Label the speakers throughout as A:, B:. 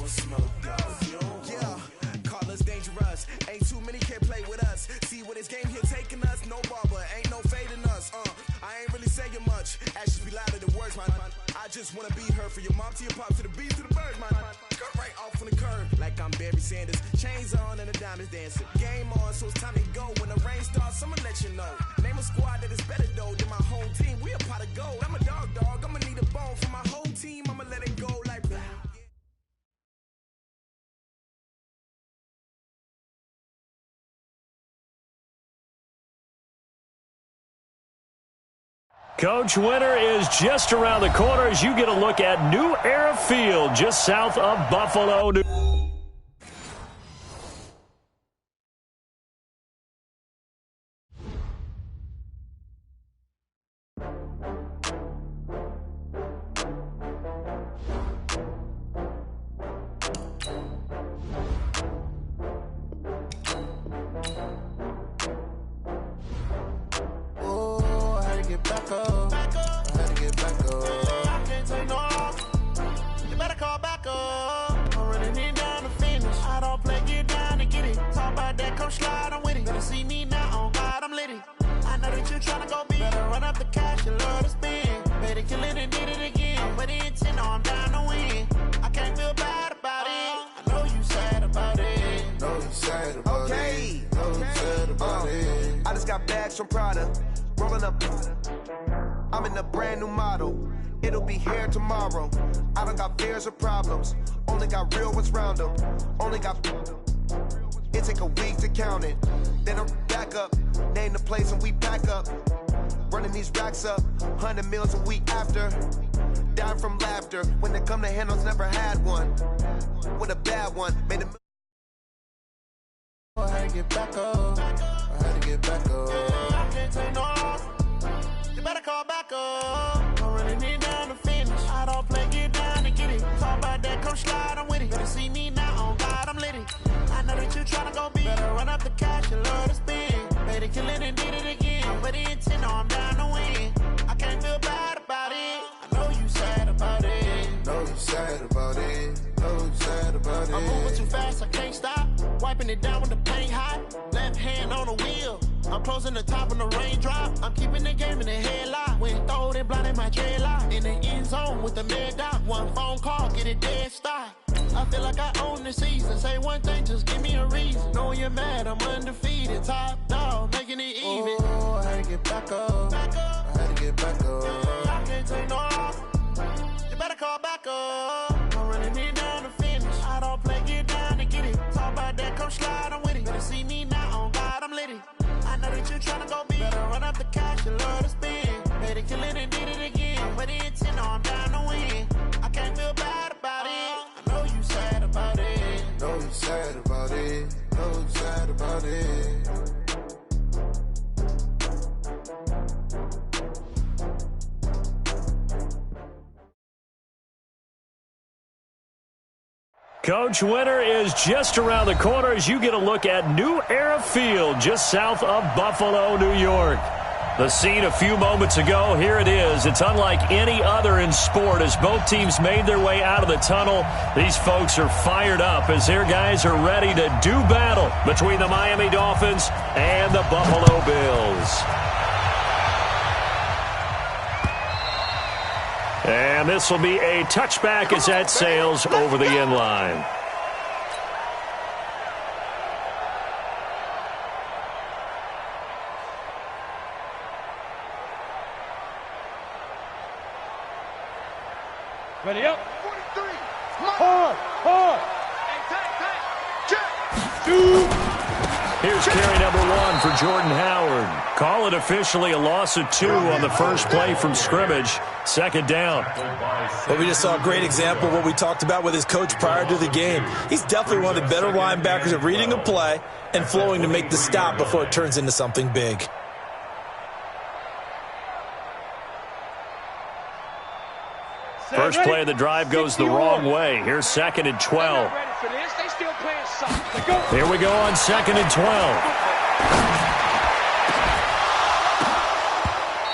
A: Yeah, call us dangerous. Ain't too many can play with us. See where this game here taking us. No barber, ain't no fading us. I ain't really saying much. Actions be louder than words, man. I just wanna be heard. For your mom to your pop to the beat to the birds, man. Cut right off on the curb like I'm Barry Sanders. Chains on and the diamonds dancing. Game on, so it's time to go. When the rain starts, I'ma let you know. Name a squad that is better though than my home team. We a pot of gold. I'm a dog. I'ma need a bone for my whole team. I'ma let it go like blah.
B: Coach, winter is just around the corner as you get a look at New Era Field just south of Buffalo, New York.
A: From Prada, rolling up. I'm in a brand new model. It'll be here tomorrow. I don't got fears or problems. Only got real ones round them. Only got. It take a week to count it. Then I'm back up. Name the place and we pack up. Running these racks up. 100 meals a week after. Dying from laughter. When they come to handles, never had one. With a bad one. Made a. I had to get back up. I had to get back up. I can't take no loss. You better call back up. I'm running it down to finish. I don't play, get down and get it. Talk about that, come slide, I'm with it. Better see me now, on God, I'm lit it. I know that you tryna go big. Better run up the cash, you love to spend. Made a killing and did it again. But the intent, no, I'm down to win. I can't feel bad about it. I know you sad about it. Know you sad about it. Know you sad about it. I'm moving too fast, I can't stop. Wiping it down with the paint hot. Left hand on the wheel. I'm closing the top when the raindrop. I'm keeping the game in the headlock. When throwed and blinded my dreadlock. In the end zone with the mad dot. One phone call, get it dead stop. I feel like I own the season. Say one thing, just give me a reason. Knowing you're mad, I'm undefeated. Top dog, making it even. Oh, I had to get back up. I had to get back up. I can't take no loss. You better call back up. I'm running it down to finish. I don't play, get down and get it. Talk about that, come slide, I'm with it. Better see me now, on God, I'm lit it. I know that you tryna go big. Better run up the cash, you love to spend. Made a killing and did it again. But the intent, no, I'm down to win. I can't feel bad about it. I know you sad about it. Know you sad about it. Know you sad about it.
B: Coach, winter is just around the corner as you get a look at New Era Field just south of Buffalo, New York. The scene a few moments ago, here it is. It's unlike any other in sport as both teams made their way out of the tunnel. These folks are fired up as their guys are ready to do battle between the Miami Dolphins and the Buffalo Bills. And this will be a touchback as that sails over the end line.
C: Ready up. 43. Hard.
B: Here's carry number 1 for Jordan Howard. Call it officially a loss of 2 on the first play from scrimmage. Second down.
D: Well, we just saw a great example of what we talked about with his coach prior to the game. He's definitely one of the better linebackers at reading a play and flowing to make the stop before it turns into something big.
B: First play of the drive goes the wrong way. Here's 2nd and 12. Here we go on 2nd and 12.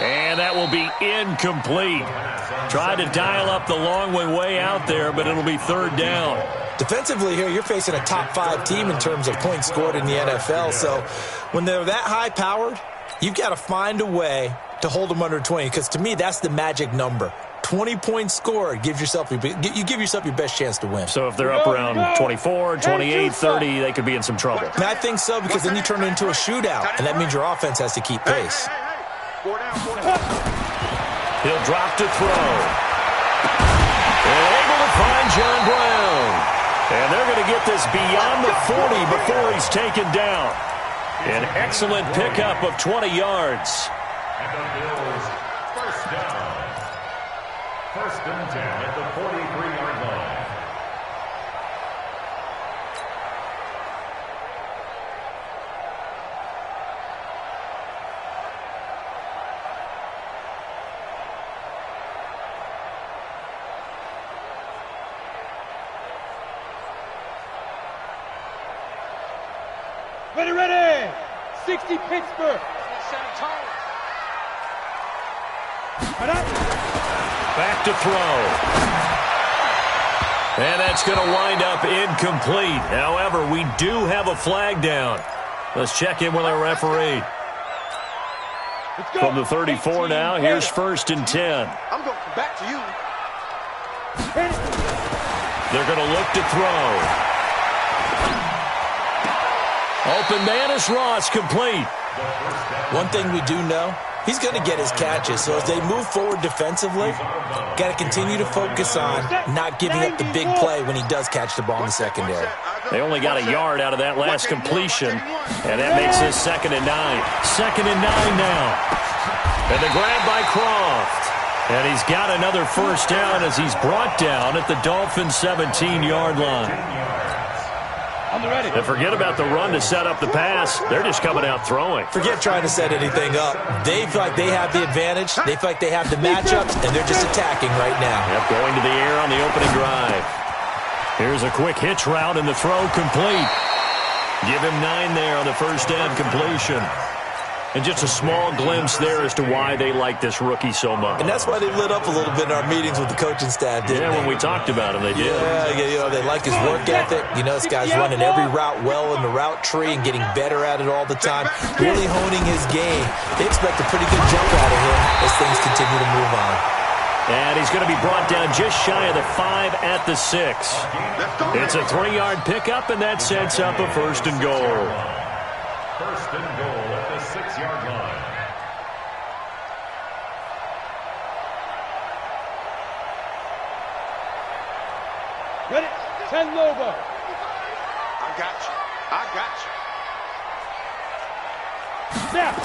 B: And that will be incomplete. Tried to dial up the long way out there, but it'll be 3rd down.
D: Defensively here, you're facing a top 5 team in terms of points scored in the NFL. So when they're that high-powered, you've got to find a way to hold them under 20, because to me, that's the magic number. 20 points scored, you give yourself your best chance to win.
B: So if they're up around 24, 28, 30, they could be in some trouble.
D: And I think so, because then you turn it into a shootout, and that means your offense has to keep pace.
B: He'll drop to throw. And able to find John Brown. And they're going to get this beyond the 40 before he's taken down. An excellent pickup of 20 yards.
E: And the Bills, first down. First and 10 at the 43-yard line.
C: Ready! 60 Pittsburgh.
B: Back to throw. And that's going to wind up incomplete. However, we do have a flag down. Let's check in with our referee. From the 34 now, here's first and 10.
C: I'm going to come back to you.
B: They're going to look to throw. Open man is Ross, complete.
D: One thing we do know, he's going to get his catches. So as they move forward defensively, got to continue to focus on not giving up the big play when he does catch the ball in the secondary.
B: They only got a yard out of that last completion, and that makes this 2nd and 9. 2nd and 9 now. And the grab by Croft. And he's got another first down as he's brought down at the Dolphins' 17-yard line. And forget about the run to set up the pass. They're just coming out throwing.
D: Forget trying to set anything up. They feel like they have the advantage. They feel like they have the matchups, and they're just attacking right now.
B: Yep, going to the air on the opening drive. Here's a quick hitch route, and the throw complete. Give him 9 there on the first down completion. And just a small glimpse there as to why they like this rookie so much.
D: And that's why they lit up a little bit in our meetings with the coaching staff, didn't they?
B: When we talked about him, they did.
D: Yeah, they like his work ethic. You know, this guy's running every route well in the route tree and getting better at it all the time, really honing his game. They expect a pretty good jump out of him as things continue to move on.
B: And he's going to be brought down just shy of the 5 at the 6. It's a 3-yard pickup, and that sets up a first and goal.
E: First and goal at the 6-yard line.
C: Ready? 10 Lobo.
F: I got you.
C: Snap.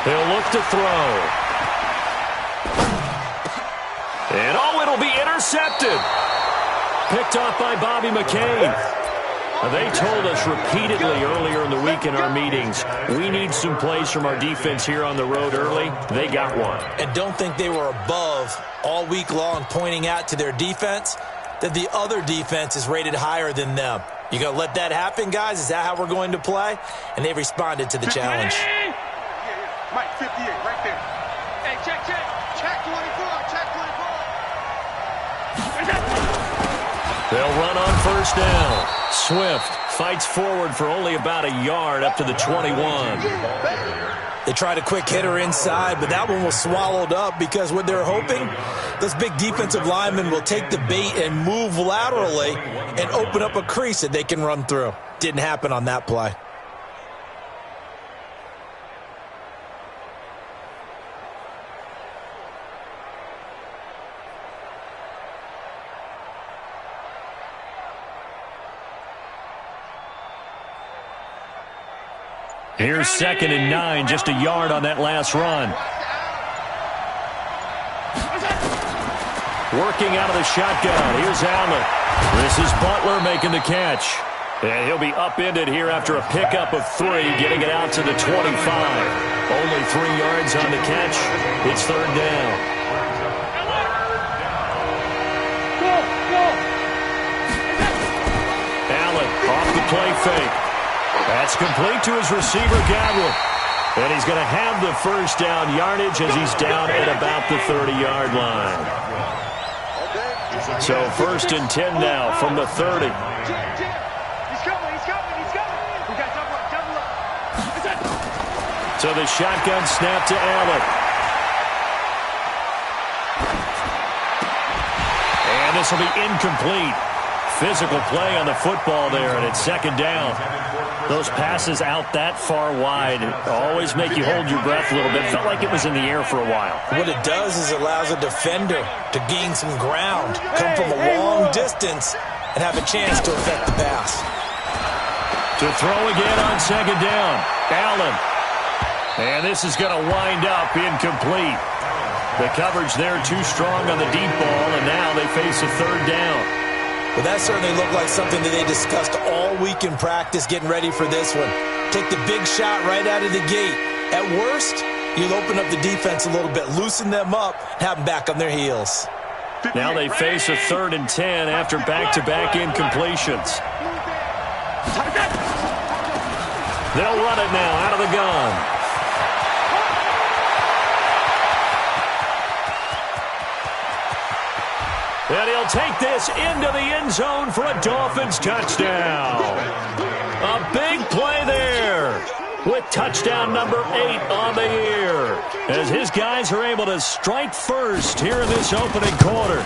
B: He'll look to throw. And it'll be intercepted. Picked off by Bobby McCain. They told us repeatedly earlier in the week in our meetings, we need some plays from our defense here on the road early. They got one.
D: And don't think they were above all week long pointing out to their defense that the other defense is rated higher than them. You going to let that happen, guys? Is that how we're going to play? And they responded to the challenge.
F: Yeah. Mike, 58, right there. Hey, check. Check 24, check 24.
B: They'll run on first down. Swift fights forward for only about a yard up to the 21.
D: They tried a quick hitter inside, but that one was swallowed up because what they're hoping, those big defensive linemen will take the bait and move laterally and open up a crease that they can run through. Didn't happen on that play.
B: Here's 2nd and 9, just a yard on that last run. Working out of the shotgun. Here's Allen. This is Butler making the catch. And he'll be upended here after a pickup of 3, getting it out to the 25. Only 3 yards on the catch. It's 3rd down. Allen off the play fake. That's complete to his receiver, Godwin. And he's going to have the first down yardage as he's down at about the 30-yard line. So 1st and 10 now from the 30.
F: He's coming. We got double up.
B: So the shotgun snap to Allen. And this will be incomplete. Physical play on the football there, and it's 2nd down. Those passes out that far wide always make you hold your breath a little bit. Felt like it was in the air for a while.
D: What it does is it allows a defender to gain some ground, come from a long distance, and have a chance to affect the pass.
B: To throw again on 2nd down. Allen. And this is going to wind up incomplete. The coverage there too strong on the deep ball, and now they face a 3rd down.
D: Well, that certainly looked like something that they discussed all week in practice, getting ready for this one. Take the big shot right out of the gate. At worst, you'll open up the defense a little bit, loosen them up, have them back on their heels.
B: Now they face a 3rd and 10 after back-to-back incompletions. They'll run it now out of the gun. And he'll take this into the end zone for a Dolphins touchdown. A big play there with touchdown number 8 on the year, as his guys are able to strike first here in this opening quarter.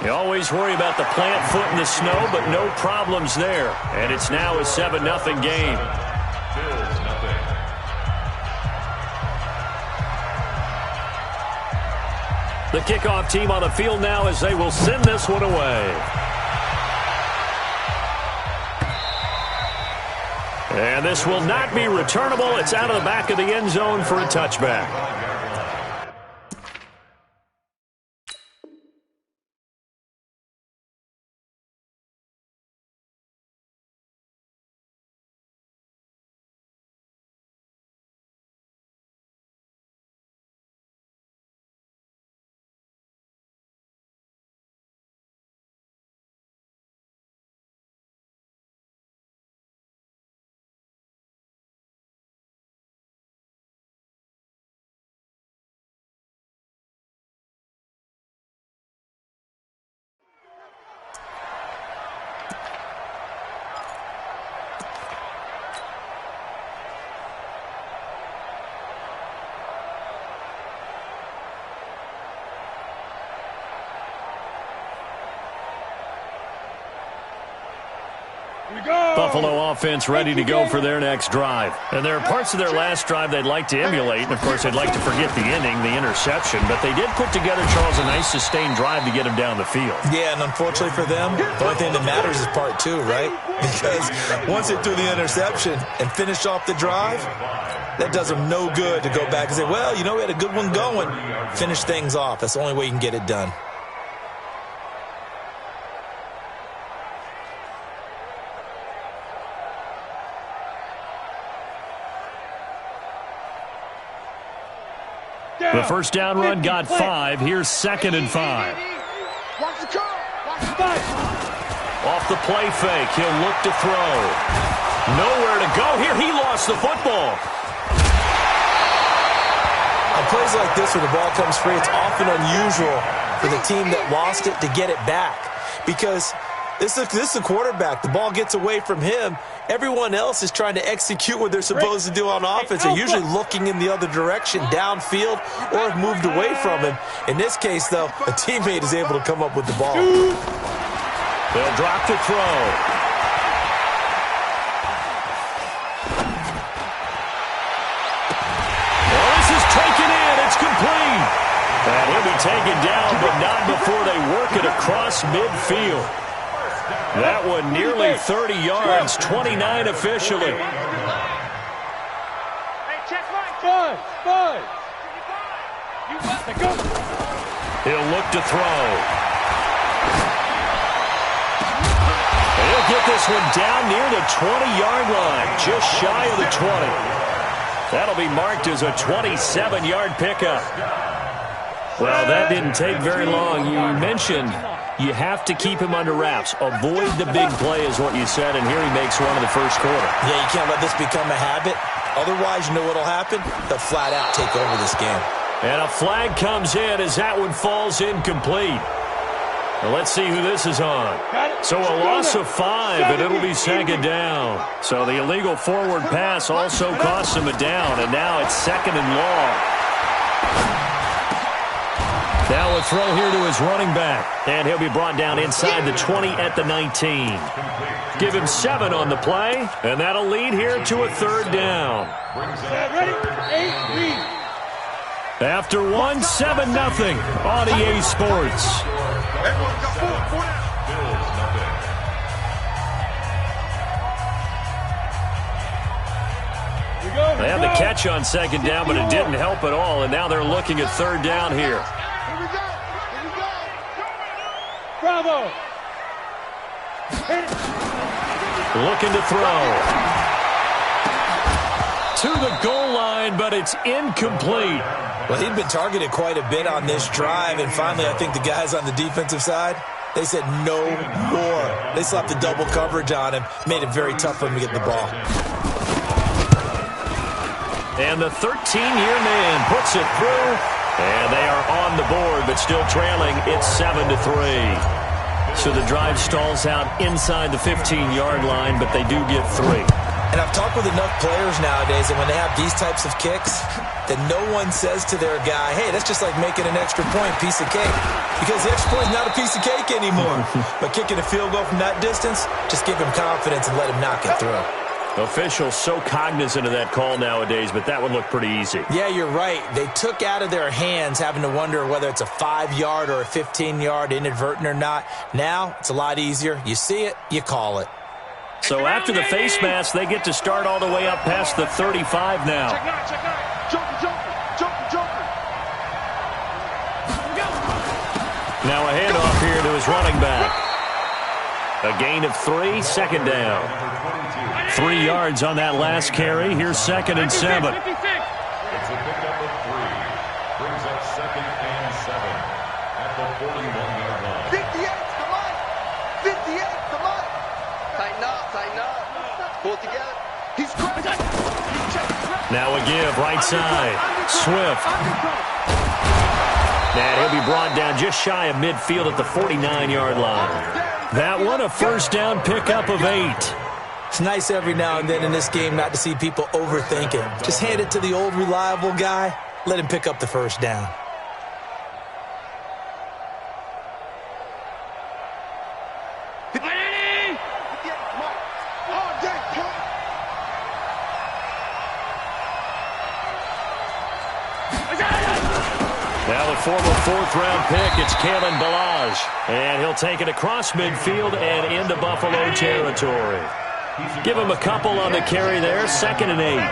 B: You always worry about the plant foot in the snow, but no problems there. And it's now a 7-0 game. The kickoff team on the field now as they will send this one away. And this will not be returnable. It's out of the back of the end zone for a touchback. Buffalo offense ready to go for their next drive. And there are parts of their last drive they'd like to emulate. And, of course, they'd like to forget the inning, the interception. But they did put together, Charles, a nice sustained drive to get him down the field.
D: Yeah, and unfortunately for them, the only thing that matters is part 2, right? Because once they threw the interception and finished off the drive, that does them no good to go back and say, well, you know, we had a good one going. Finish things off. That's the only way you can get it done.
B: The first down run got 5. Here's 2nd and 5. Off the play fake. He'll look to throw. Nowhere to go here. He lost the football.
D: On plays like this where the ball comes free, it's often unusual for the team that lost it to get it back. Because this is a quarterback. The ball gets away from him. Everyone else is trying to execute what they're supposed to do on offense. They're usually looking in the other direction, downfield, or have moved away from him. In this case, though, a teammate is able to come up with the ball.
B: They'll drop to throw. Well, this is taken in. It's complete. And he'll be taken down, but not before they work it across midfield. That one nearly 30 yards, 29 officially.
C: Five. You got to go.
B: He'll look to throw. And he'll get this one down near the 20-yard line, just shy of the 20. That'll be marked as a 27-yard pickup. Well, that didn't take very long. You mentioned you have to keep him under wraps. Avoid the big play is what you said, and here he makes one in the first quarter.
D: Yeah, you can't let this become a habit. Otherwise, you know what will happen? They'll flat out take over this game.
B: And a flag comes in as that one falls incomplete. Well, let's see who this is on. So a loss of 5, and it'll be second down. So the illegal forward pass also costs him a down, and now it's second and long. Now a throw here to his running back, and he'll be brought down inside the 20 at the 19. Give him 7 on the play, and that'll lead here to a third down.
C: Ready? 8, lead.
B: After 1, 7-0 on EA Sports. They had the catch on second down, but it didn't help at all, and now they're looking at third down here.
C: Bravo.
B: Looking to throw. To the goal line, but it's incomplete.
D: Well, he'd been targeted quite a bit on this drive, and finally I think the guys on the defensive side, they said no more. They slapped the double coverage on him, made it very tough for him to get the ball.
B: And the 13-year man puts it through, and they are on the board, but still trailing. It's 7-3. So the drive stalls out inside the 15-yard line, but they do get 3.
D: And I've talked with enough players nowadays, and when they have these types of kicks, that no one says to their guy, hey, that's just like making an extra point, piece of cake. Because the extra point is not a piece of cake anymore. But kicking a field goal from that distance, just give him confidence and let him knock it through.
B: Officials so cognizant of that call nowadays, but that would look pretty easy.
D: Yeah, you're right. They took out of their hands having to wonder whether it's a 5-yard or a 15-yard inadvertent or not. Now, it's a lot easier. You see it, you call it.
B: So after the face mask, they get to start all the way up past the 35 now.
F: Check 9, check 9. Jumper.
B: Now a handoff here to his running back. A gain of 3, second down. 3 yards on that last carry. Here's second and 7.
C: 56.
E: It's a pickup of 3. Brings up second and 7 at the 41-yard line.
F: 58, come on. 58, come on. Tighten up. Pull it together. He's crazy.
B: Now a give, right side. Swift. And he'll be brought down just shy of midfield at the 49-yard line. That one, a first down pickup of 8.
D: It's nice every now and then in this game not to see people overthink it. Just hand it to the old reliable guy. Let him pick up the first down.
B: Now the former 4th-round pick, it's Kalen Ballage. And he'll take it across midfield and into Buffalo territory. Give him a couple on the carry there, second and 8.
E: Brings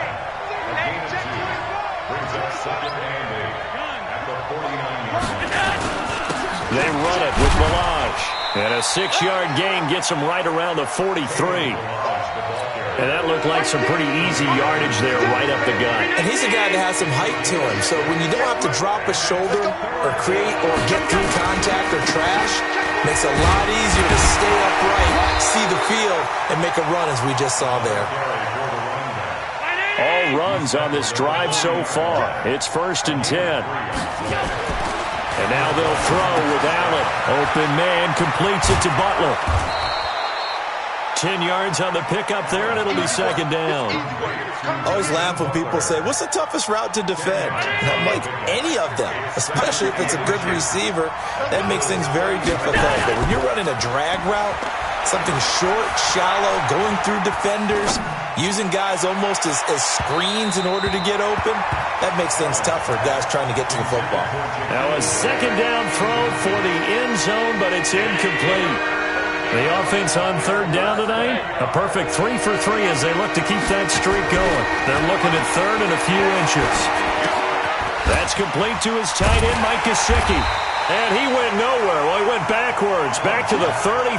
E: up second and 8 at the 49-yard line.
B: They run it with Ballage. And a 6-yard gain gets him right around the 43. And that looked like some pretty easy yardage there right up the gut.
D: And he's a guy that has some height to him. So when you don't have to drop a shoulder or create or get through contact or trash, makes it a lot easier to stay upright, see the field, and make a run as we just saw there.
B: All runs on this drive so far. It's first and 10. And now they'll throw with Allen. Open man completes it to Butler. 10 yards on the pickup there, and it'll be second down.
D: I always laugh when people say, what's the toughest route to defend? And I'm like, any of them, especially if it's a good receiver. That makes things very difficult. But when you're running a drag route, something short, shallow, going through defenders, using guys almost as screens in order to get open, that makes things tough for guys trying to get to the football.
B: Now a second down throw for the end zone, but it's incomplete. The offense on third down tonight, a perfect 3 for 3 as they look to keep that streak going. They're looking at third and a few inches. That's complete to his tight end, Mike Gesicki. And he went nowhere. Well, he went backwards, back to the 33.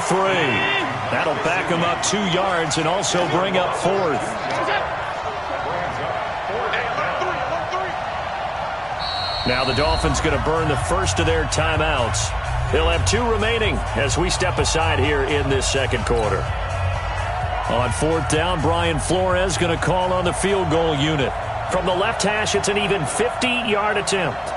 B: That'll back him up 2 yards and also bring up 4th. Now the Dolphins going to burn the first of their timeouts. They'll have 2 remaining as we step aside here in this second quarter. On 4th down, Brian Flores going to call on the field goal unit. From the left hash, it's an even 50-yard attempt.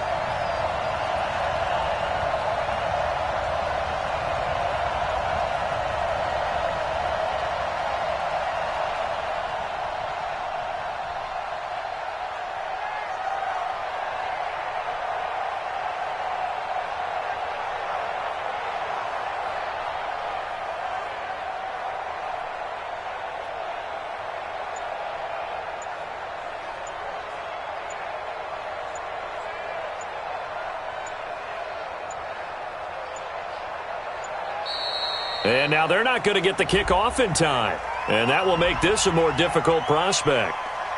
B: And now they're not going to get the kickoff in time. And that will make this a more difficult prospect.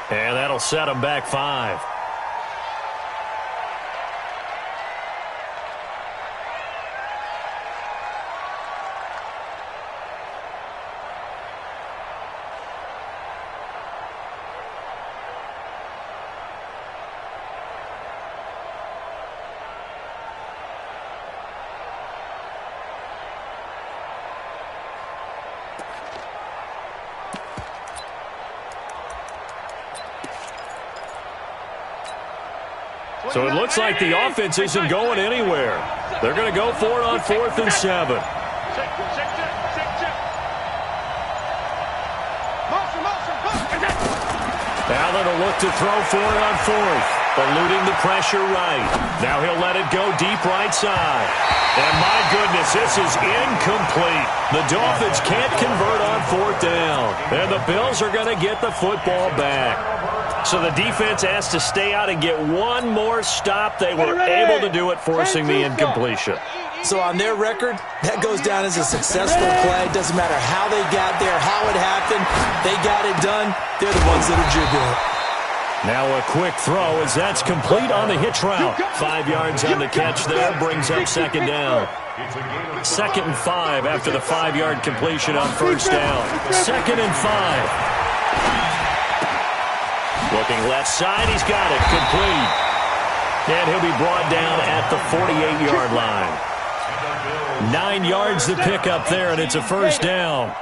B: And that'll set them back 5. So it looks like the offense isn't going anywhere. They're going to go for it on 4th and 7. Allen will look to throw for it on 4th, eluding the pressure right. Now he'll let it go deep right side. And my goodness, this is incomplete. The Dolphins can't convert on 4th down. And the Bills are going to get the football back. So the defense has to stay out and get one more stop. They were able to do it, forcing the incompletion.
D: So on their record, that goes down as a successful play. It doesn't matter how they got there, how it happened. They got it done. They're the ones that are jubilant.
B: Now a quick throw as that's complete on the hitch route. 5 yards on the catch there, brings up 2nd down. 2nd and 5 after the 5-yard completion on 1st down. 2nd and 5. Looking left side, he's got it, complete. And he'll be brought down at the 48-yard line. 9 yards to pick up there, and it's a 1st down.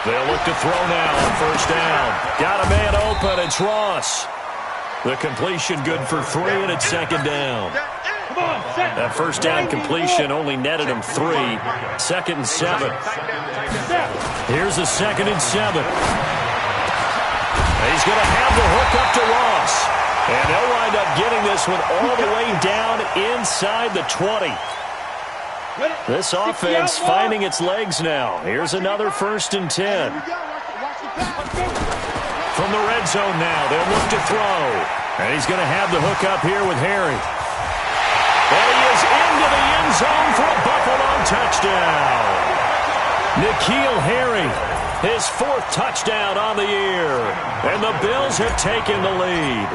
B: They'll look to throw now on 1st down. Got a man open, it's Ross. The completion good for 3, and it's 2nd down. That 1st down completion only netted him 3. 2nd and 7. Here's a 2nd and 7. He's going to have the hook up to Ross. And they'll wind up getting this one all the way down inside the 20. This offense finding its legs now. Here's another 1st and 10. From the red zone now, they'll look to throw. And he's going to have the hook up here with Harry. And he is into the end zone for a Buffalo touchdown. N'Keal Harry, his 4th touchdown on the year. And the Bills have taken the lead.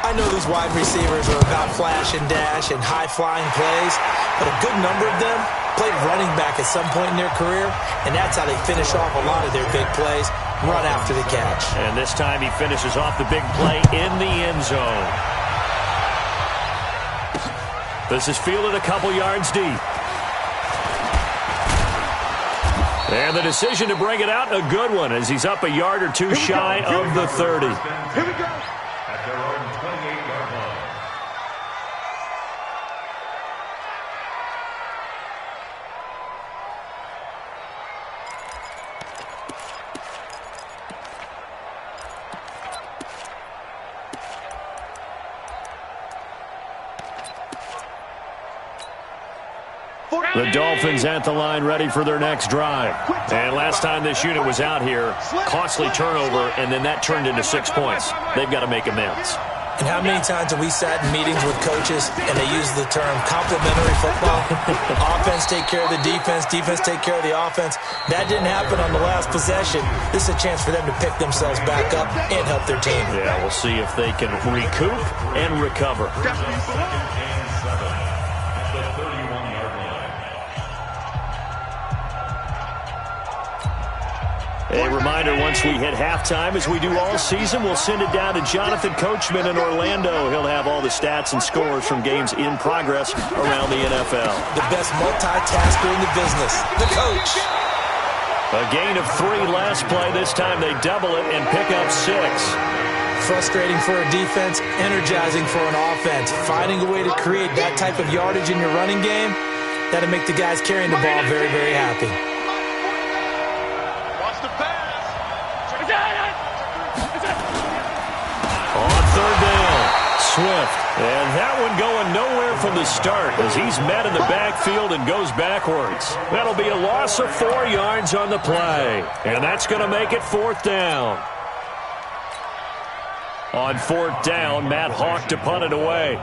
D: I know these wide receivers are about flash and dash and high-flying plays, but a good number of them played running back at some point in their career, and that's how they finish off a lot of their big plays, run after the catch.
B: And this time he finishes off the big play in the end zone. This is fielded a couple yards deep. And the decision to bring it out, a good one, as he's up a yard or two shy of the 30.
C: Here we go.
E: At their own 28-yard line.
B: The Dolphins at the line ready for their next drive. And last time this unit was out here, costly turnover, and then that turned into 6 points. They've got to make amends.
D: And how many times have we sat in meetings with coaches and they use the term complementary football? Offense take care of the defense, defense take care of the offense. That didn't happen on the last possession. This is a chance for them to pick themselves back up and help their team.
B: Yeah, we'll see if they can recoup and recover. A reminder, once we hit halftime, as we do all season, we'll send it down to Jonathan Coachman in Orlando. He'll have all the stats and scores from games in progress around the NFL.
D: The best multitasker in the business, the coach.
B: A gain of 3 last play. This time they double it and pick up 6.
D: Frustrating for a defense, energizing for an offense. Finding a way to create that type of yardage in your running game, that'll make the guys carrying the ball very, very happy.
B: On 3rd down, Swift. And that one going nowhere from the start as he's met in the backfield and goes backwards. That'll be a loss of 4 yards on the play. And that's going to make it 4th down. On 4th down, Matt Hawk to punt it away.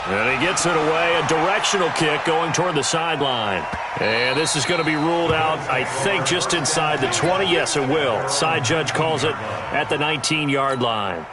B: And he gets it away, a directional kick going toward the sideline. And this is going to be ruled out, I think, just inside the 20. Yes, it will. Side judge calls it at the 19-yard line.